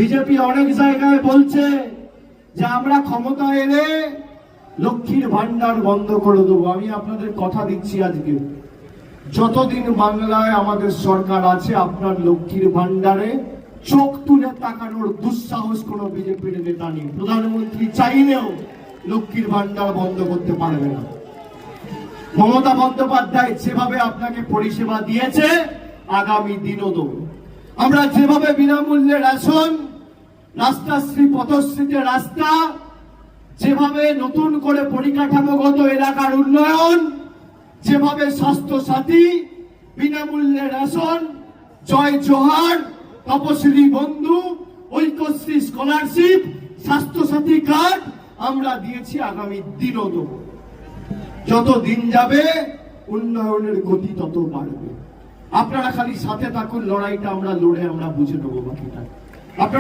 BJP অনেক জায়গায় বলছে যে আমরা ক্ষমতা এলে লক্ষ্মীর ভান্ডার বন্ধ করে দেবো। আমি আপনাদের কথা দিচ্ছি, আজকে যতদিন বাংলায় আমাদের সরকার আছে, আপনার লক্ষ্মীর ভান্ডারে চোখ তুলে তাকানোর দুঃসাহস কোনো বিজেপির নেতা নেই। প্রধানমন্ত্রী চাইলেও লক্ষ্মীর ভান্ডার বন্ধ করতে পারবে না। মমতা বন্দ্যোপাধ্যায় যেভাবে আপনাকে পরিষেবা দিয়েছে, আগামী দিনও দেব। আমরা যেভাবে বিনামূল্যে রেশন, রাস্তাশ্রী পথশ্রীতে রাস্তা, যেভাবে নতুন করে পরিকাঠামোগত এলাকার উন্নয়ন, যেভাবে স্বাস্থ্য সাথী, বিনামূল্যে রেশন, জয় জোহার, তপশিলি বন্ধু, ঐক্যশ্রী স্কলারশিপ, স্বাস্থ্য সাথী কার্ড আমরা দিয়েছি, আগামী দিনও দেব। যত দিন যাবে উন্নয়নের গতি তত বাড়বে। আপনারা খালি সাথে থাকুন, লড়াইটা আমরা লড়ে আমরা বুঝে নেবো বাকিটা।